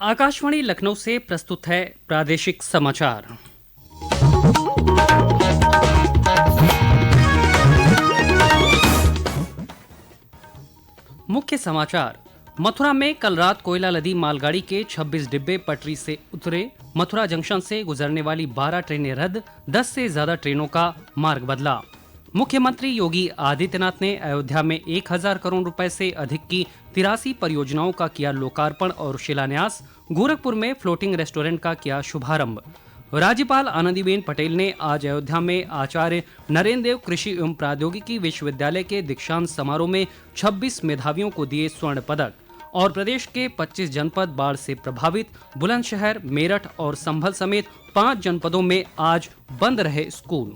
आकाशवाणी लखनऊ से प्रस्तुत है प्रादेशिक समाचार। मुख्य समाचार। मथुरा में कल रात कोयला लदी मालगाड़ी के 26 डिब्बे पटरी से उतरे। मथुरा जंक्शन से गुजरने वाली 12 ट्रेनें रद्द, 10 से ज्यादा ट्रेनों का मार्ग बदला। मुख्यमंत्री योगी आदित्यनाथ ने अयोध्या में 1000 करोड़ रुपए से अधिक की 83 परियोजनाओं का किया लोकार्पण और शिलान्यास। गोरखपुर में फ्लोटिंग रेस्टोरेंट का किया शुभारंभ। राज्यपाल आनंदीबेन पटेल ने आज अयोध्या में आचार्य नरेंद्र देव कृषि एवं प्रौद्योगिकी विश्वविद्यालय के दीक्षांत समारोह में 26 मेधावियों को दिए स्वर्ण पदक। और प्रदेश के 25 जनपद बाढ़ से प्रभावित। बुलंदशहर, मेरठ और संभल समेत 5 जनपदों में आज बंद रहे स्कूल।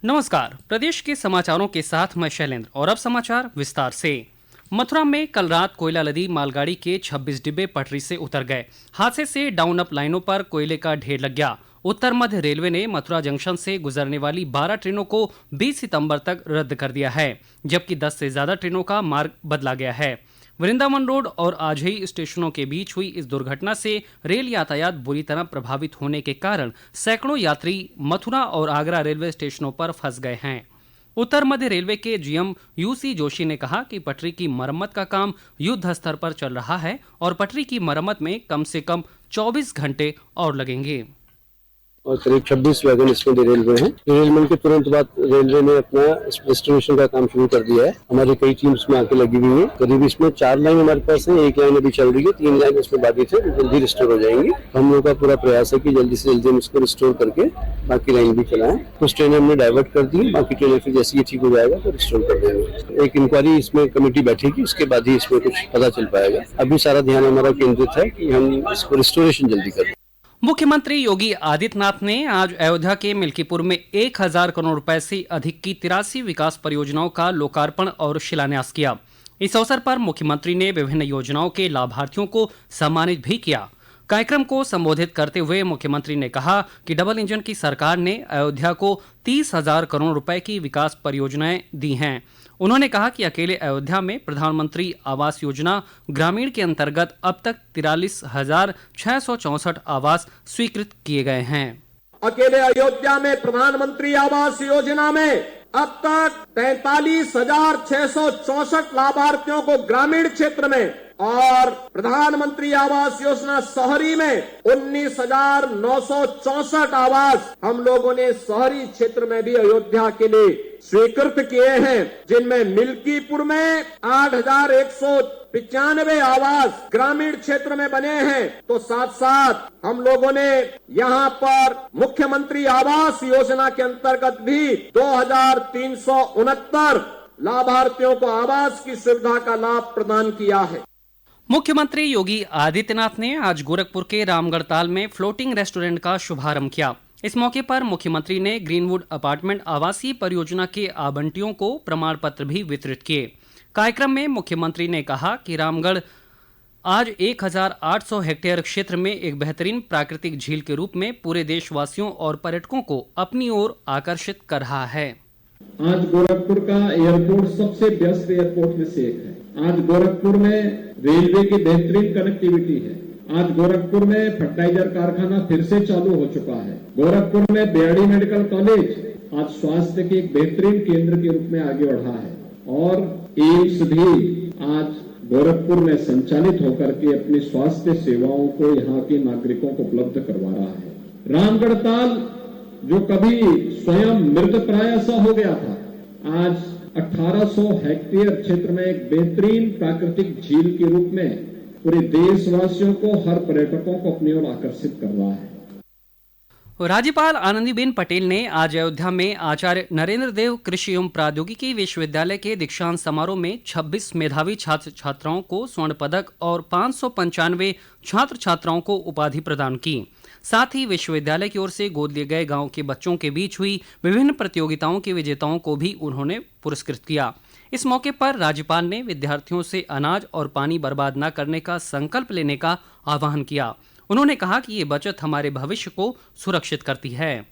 नमस्कार, प्रदेश के समाचारों के साथ मैं शैलेंद्र और अब समाचार विस्तार से। मथुरा में कल रात कोयला लदी मालगाड़ी के 26 डिब्बे पटरी से उतर गए। हादसे से डाउन अप लाइनों पर कोयले का ढेर लग गया। उत्तर मध्य रेलवे ने मथुरा जंक्शन से गुजरने वाली 12 ट्रेनों को 20 सितंबर तक रद्द कर दिया है, जबकि 10 से ज्यादा ट्रेनों का मार्ग बदला गया है। वृंदावन रोड और आजही स्टेशनों के बीच हुई इस दुर्घटना से रेल यातायात बुरी तरह प्रभावित होने के कारण सैकड़ों यात्री मथुरा और आगरा रेलवे स्टेशनों पर फंस गए हैं। उत्तर मध्य रेलवे के जीएम यूसी जोशी ने कहा कि पटरी की मरम्मत का काम युद्ध स्तर पर चल रहा है और पटरी की मरम्मत में कम से कम 24 घंटे और लगेंगे। और करीब 26 वैगन इसमें डिरेल हुए हैं। डिरेलमेंट के तुरंत बाद रेलवे ने अपना रेस्टोरेशन का काम शुरू कर दिया है। हमारी कई टीम इसमें आके लगी हुई है। करीब इसमें 4 लाइन हमारे पास है, 1 लाइन अभी चल रही है, 3 लाइन इसमें बाधित है, जल्दी रिस्टोर हो जाएंगी। हम लोगों का पूरा प्रयास है कि जल्दी से जल्दी हम इसको रिस्टोर करके बाकी लाइन भी चलाएं। कुछ ट्रेनें हमने डाइवर्ट कर दी, बाकी ट्रेनें फिर जैसे ये ठीक हो जाएगा तो रिस्टोर कर देंगे। एक इंक्वायरी इसमें कमेटी बैठेगी, उसके बाद ही इसमें कुछ पता चल पाएगा। अभी सारा ध्यान हमारा केंद्रित है कि हम इसको रिस्टोरेशन जल्दी कर दें। मुख्यमंत्री योगी आदित्यनाथ ने आज अयोध्या के मिल्कीपुर में 1000 करोड़ रुपए से अधिक की 83 विकास परियोजनाओं का लोकार्पण और शिलान्यास किया। इस अवसर पर मुख्यमंत्री ने विभिन्न योजनाओं के लाभार्थियों को सम्मानित भी किया। कार्यक्रम को संबोधित करते हुए मुख्यमंत्री ने कहा कि डबल इंजन की सरकार ने अयोध्या को 30,000 करोड़ रुपए की विकास परियोजनाएं दी हैं। उन्होंने कहा कि अकेले अयोध्या में प्रधानमंत्री आवास योजना ग्रामीण के अंतर्गत अब तक 43,664 आवास स्वीकृत किए गए हैं। अकेले अयोध्या में प्रधानमंत्री आवास योजना में अब तक 43,664 लाभार्थियों को ग्रामीण क्षेत्र में और प्रधानमंत्री आवास योजना शहरी में 19,964 आवास हम लोगों ने शहरी क्षेत्र में भी अयोध्या के लिए स्वीकृत किए हैं, जिनमें मिल्कीपुर में 8,195 आवास ग्रामीण क्षेत्र में बने हैं। तो साथ साथ हम लोगों ने यहाँ पर मुख्यमंत्री आवास योजना के अंतर्गत भी 2,369 लाभार्थियों को आवास की सुविधा का लाभ प्रदान किया है। मुख्यमंत्री योगी आदित्यनाथ ने आज गोरखपुर के रामगढ़ताल में फ्लोटिंग रेस्टोरेंट का शुभारंभ किया। इस मौके पर मुख्यमंत्री ने ग्रीनवुड अपार्टमेंट आवासीय परियोजना के आवंटियों को प्रमाण पत्र भी वितरित किए। कार्यक्रम में मुख्यमंत्री ने कहा कि रामगढ़ आज 1800 हेक्टेयर क्षेत्र में एक बेहतरीन प्राकृतिक झील के रूप में पूरे देशवासियों और पर्यटकों को अपनी ओर आकर्षित कर रहा है। आज गोरखपुर का एयरपोर्ट सबसे व्यस्त एयरपोर्ट में से एक है। आज गोरखपुर में रेलवे की बेहतरीन कनेक्टिविटी है। आज गोरखपुर में फर्टिलाइजर कारखाना फिर से चालू हो चुका है। गोरखपुर में बीआरडी मेडिकल कॉलेज आज स्वास्थ्य के एक बेहतरीन केंद्र के रूप में आगे बढ़ा है और एम्स भी आज गोरखपुर में संचालित होकर के अपनी स्वास्थ्य सेवाओं को यहाँ के नागरिकों को उपलब्ध करवा रहा है। रामगढ़ताल जो कभी स्वयं मृतप्राय सा हो गया था, आज 1800 हेक्टेयर क्षेत्र में एक बेहतरीन प्राकृतिक झील के रूप में पूरे देशवासियों को, हर पर्यटकों को अपनी ओर आकर्षित कर रहा है। राज्यपाल आनंदीबेन पटेल ने आज अयोध्या में आचार्य नरेंद्र देव कृषि एवं प्रौद्योगिकी विश्वविद्यालय के दीक्षांत समारोह में 26 मेधावी छात्र छात्राओं को स्वर्ण पदक और 595 छात्र छात्राओं को उपाधि प्रदान की। साथ ही विश्वविद्यालय की ओर से गोद लिए गए गांव के बच्चों के बीच हुई विभिन्न प्रतियोगिताओं के विजेताओं को भी उन्होंने पुरस्कृत किया। इस मौके पर राज्यपाल ने विद्यार्थियों से अनाज और पानी बर्बाद न करने का संकल्प लेने का आह्वान किया। उन्होंने कहा कि ये बचत हमारे भविष्य को सुरक्षित करती है।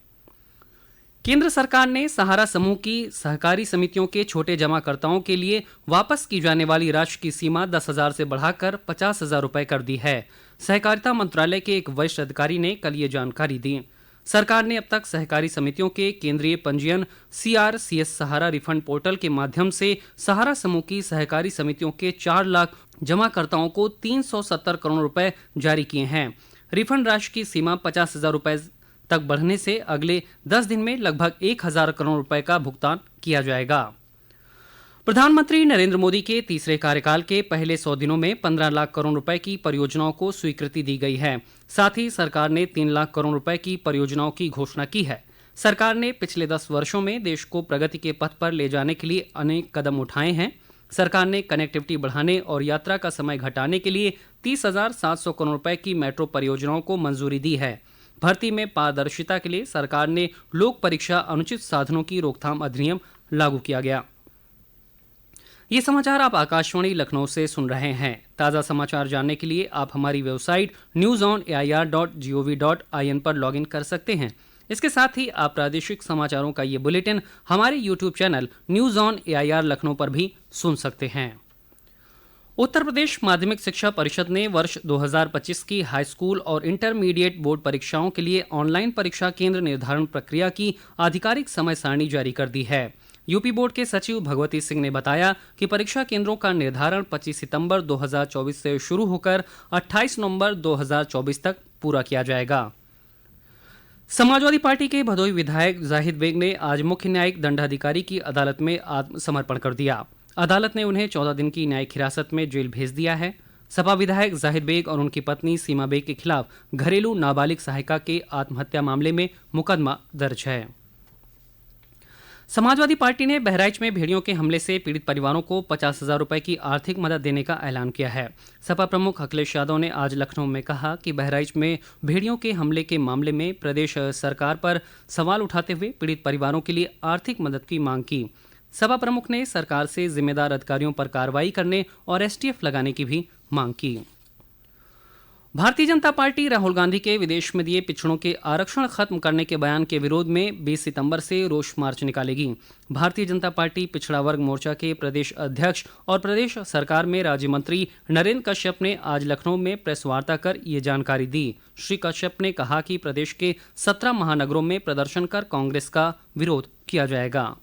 केंद्र सरकार ने सहारा समूह की सहकारी समितियों के छोटे जमाकर्ताओं के लिए वापस की जाने वाली राशि की सीमा 10,000 से बढ़ाकर 50,000 रुपए कर दी है। सहकारिता मंत्रालय के एक वरिष्ठ अधिकारी ने कल ये जानकारी दी। सरकार ने अब तक सहकारी समितियों के केंद्रीय पंजीयन CRCS सहारा रिफंड पोर्टल के माध्यम से सहारा समूह की सहकारी समितियों के 4 लाख जमाकर्ताओं को 370 करोड़ रुपए जारी किए हैं। रिफंड राशि की सीमा 50,000 रुपए तक बढ़ने से अगले 10 दिन में लगभग 1,000 करोड़ रुपए का भुगतान किया जाएगा। प्रधानमंत्री नरेंद्र मोदी के तीसरे कार्यकाल के पहले 100 दिनों में 15 लाख करोड़ रुपए की परियोजनाओं को स्वीकृति दी गई है। साथ ही सरकार ने 3 लाख करोड़ रुपए की परियोजनाओं की घोषणा की है। सरकार ने पिछले 10 वर्षों में देश को प्रगति के पथ पर ले जाने के लिए अनेक कदम उठाए हैं। सरकार ने कनेक्टिविटी बढ़ाने और यात्रा का समय घटाने के लिए 30,700 करोड़ रुपए की मेट्रो परियोजनाओं को मंजूरी दी है। भर्ती में पारदर्शिता के लिए सरकार ने लोक परीक्षा अनुचित साधनों की रोकथाम अधिनियम लागू किया गया। ये समाचार आप आकाशवाणी लखनऊ से सुन रहे हैं। ताज़ा समाचार जानने के लिए आप हमारी वेबसाइट newsonair.gov.in पर लॉगिन कर सकते हैं। इसके साथ ही आप प्रादेशिक समाचारों का ये बुलेटिन हमारे YouTube channel news on AIR Lucknow पर भी सुन सकते हैं। उत्तर प्रदेश माध्यमिक शिक्षा परिषद ने वर्ष 2025 की हाई स्कूल और इंटरमीडिएट बोर्ड परीक्षाओं के लिए ऑनलाइन परीक्षा केंद्र निर्धारण प्रक्रिया की आधिकारिक समय सारणी जारी कर दी है। यूपी बोर्ड के सचिव भगवती सिंह ने बताया कि परीक्षा केंद्रों का निर्धारण 25 सितंबर 2024 से शुरू होकर 28 नवंबर 2024 तक पूरा किया जाएगा। समाजवादी पार्टी के भदोही विधायक जाहिद बेग ने आज मुख्य न्यायिक दंडाधिकारी की अदालत में आत्मसमर्पण कर दिया। अदालत ने उन्हें 14 दिन की न्यायिक हिरासत में जेल भेज दिया है। सपा विधायक जाहिद बेग और उनकी पत्नी सीमा बेग के खिलाफ घरेलू नाबालिग सहायिका के आत्महत्या मामले में मुकदमा दर्ज है। समाजवादी पार्टी ने बहराइच में भेड़ियों के हमले से पीड़ित परिवारों को 50,000 रुपए की आर्थिक मदद देने का ऐलान किया है। सपा प्रमुख अखिलेश यादव ने आज लखनऊ में कहा कि बहराइच में भेड़ियों के हमले के मामले में प्रदेश सरकार पर सवाल उठाते हुए पीड़ित परिवारों के लिए आर्थिक मदद की मांग की। सपा प्रमुख ने सरकार से जिम्मेदार अधिकारियों पर कार्रवाई करने और STF लगाने की भी मांग की। भारतीय जनता पार्टी राहुल गांधी के विदेश में दिए पिछड़ों के आरक्षण खत्म करने के बयान के विरोध में 20 सितंबर से रोष मार्च निकालेगी। भारतीय जनता पार्टी पिछड़ा वर्ग मोर्चा के प्रदेश अध्यक्ष और प्रदेश सरकार में राज्य मंत्री नरेंद्र कश्यप ने आज लखनऊ में प्रेस वार्ता कर ये जानकारी दी। श्री कश्यप ने कहा कि प्रदेश के 17 महानगरों में प्रदर्शन कर कांग्रेस का विरोध किया जाएगा।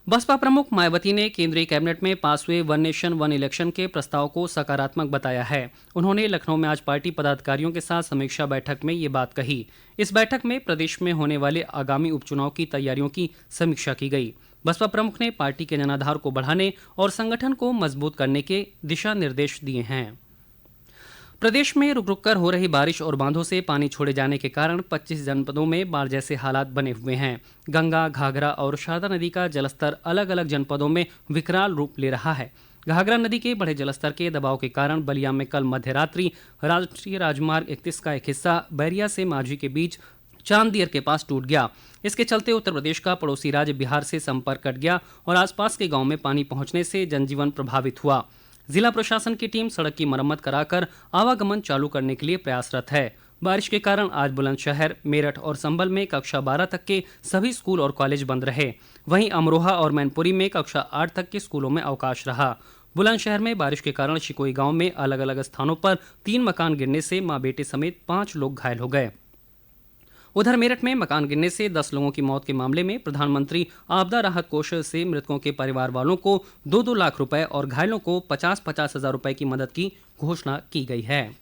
बसपा प्रमुख मायावती ने केंद्रीय कैबिनेट में पास हुए वन नेशन वन इलेक्शन के प्रस्ताव को सकारात्मक बताया है। उन्होंने लखनऊ में आज पार्टी पदाधिकारियों के साथ समीक्षा बैठक में ये बात कही। इस बैठक में प्रदेश में होने वाले आगामी उपचुनाव की तैयारियों की समीक्षा की गई। बसपा प्रमुख ने पार्टी के जनाधार को बढ़ाने और संगठन को मजबूत करने के दिशा निर्देश दिए हैं। प्रदेश में रुक रुक कर हो रही बारिश और बांधों से पानी छोड़े जाने के कारण 25 जनपदों में बाढ़ जैसे हालात बने हुए हैं। गंगा, घाघरा और शारदा नदी का जलस्तर अलग अलग जनपदों में विकराल रूप ले रहा है। घाघरा नदी के बढ़े जलस्तर के दबाव के कारण बलिया में कल मध्यरात्रि राष्ट्रीय राजमार्ग 31 का एक हिस्सा बैरिया से माझी के बीच चांदियर के पास टूट गया। इसके चलते उत्तर प्रदेश का पड़ोसी राज्य बिहार से संपर्क कट गया और आसपास के गाँव में पानी पहुंचने से जनजीवन प्रभावित हुआ। जिला प्रशासन की टीम सड़क की मरम्मत कराकर आवागमन चालू करने के लिए प्रयासरत है। बारिश के कारण आज बुलंदशहर, मेरठ और संभल में कक्षा 12 तक के सभी स्कूल और कॉलेज बंद रहे। वहीं अमरोहा और मैनपुरी में कक्षा 8 तक के स्कूलों में अवकाश रहा। बुलंदशहर में बारिश के कारण शिकोई गांव में अलग अलग स्थानों पर 3 मकान गिरने से मां बेटे समेत 5 लोग घायल हो गए। उधर मेरठ में मकान गिरने से 10 लोगों की मौत के मामले में प्रधानमंत्री आपदा राहत कोष से मृतकों के परिवार वालों को 2-2 लाख रुपए और घायलों को 50-50 हजार रुपए की मदद की घोषणा की गई है।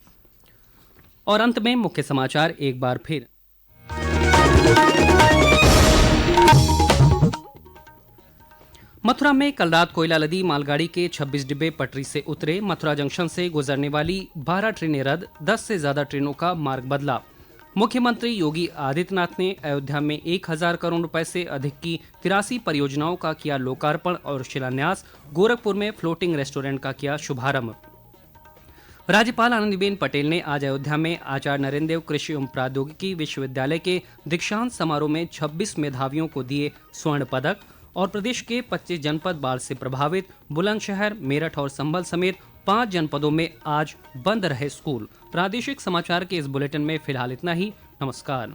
और अंत में मुख्य समाचार एक बार फिर। मथुरा में कल रात कोयला लदी मालगाड़ी के 26 डिब्बे पटरी से उतरे। मथुरा जंक्शन से गुजरने वाली 12 ट्रेनें रद्द, 10 से ज्यादा ट्रेनों का मार्ग बदला। मुख्यमंत्री योगी आदित्यनाथ ने अयोध्या में 1,000 करोड़ रुपए से अधिक की 83 परियोजनाओं का किया लोकार्पण और शिलान्यास। गोरखपुर में फ्लोटिंग रेस्टोरेंट का किया शुभारंभ। राज्यपाल आनंदीबेन पटेल ने आज अयोध्या में आचार्य नरेंद्र देव कृषि एवं प्रौद्योगिकी विश्वविद्यालय के दीक्षांत समारोह में 26 मेधावियों को दिए स्वर्ण पदक। और प्रदेश के 25 जनपद बाढ़ से प्रभावित बुलंदशहर, मेरठ और संभल समेत 5 जनपदों में आज बंद रहे स्कूल। प्रादेशिक समाचार के इस बुलेटिन में फिलहाल इतना ही। नमस्कार।